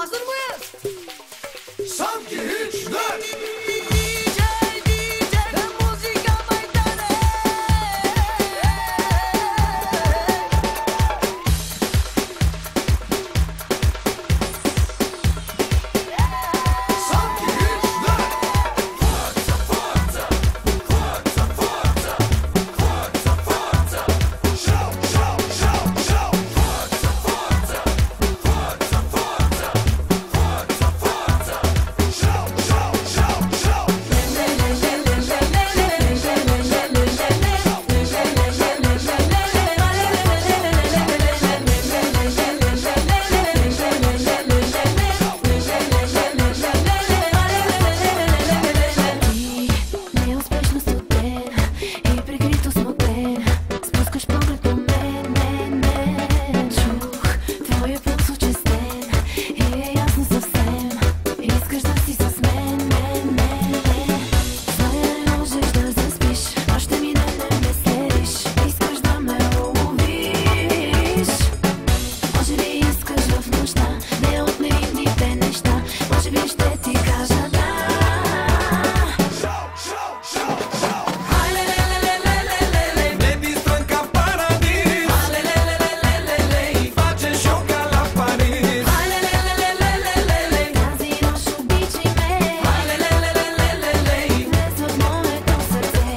Hazır mıyız? Sanki hiç dön. DJ ve muzika meydanı. Sanki hiç dön. Forza, forza, forza, forza, forza, forza. Show, show, show, show. Forza, forza, forza, forza, forza, forza. Show, show, show, show. Неуспешно студен и прикрито смутен. Спускаш поглед по мен. Чух твоя пулс очистен и е ясно съвсем. Искаш да си с мен. Зная, не можеш да заспиш, още ми не следиш. Искаш да ме уловиш. Може би искаш в нощта, не от наивните неща. Може би ще ти кажа да. Show, show, show, show. Baby, strânca paradis. Face show ca la Paris. Тази нощ обичай ме. Днес в моето сърце.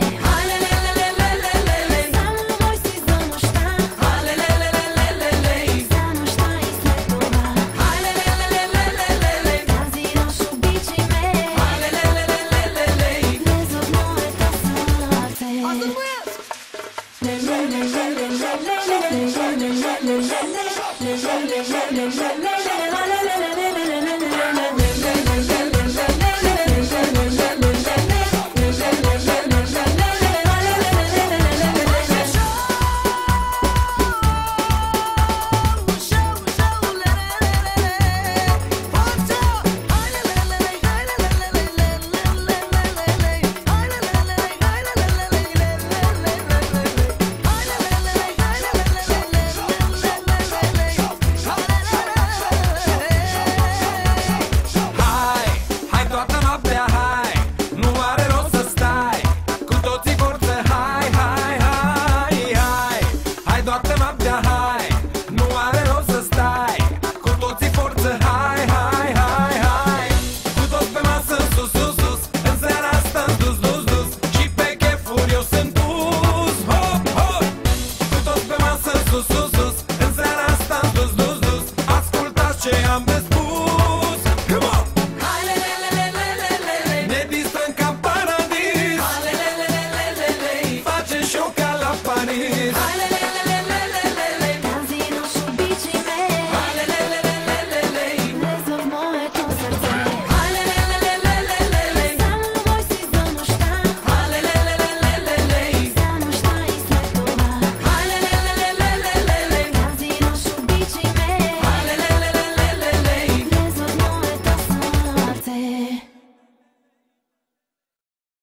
Само мой си за нощта. За нощта и след това. Тази нощ обичай ме. Днес в моето сърце. Hazır mıyız? Hai toată noaptea, hai. Nu are rost să stai. Cu toții forță, hai. Hai toată noaptea, hai. Nu are rost să stai. Cu toții forță, hai. Cu toți pe masă, sus. În seara asta, dus. Și pe chefuri eu sunt pus. Hop. Cu toți pe masă, sus.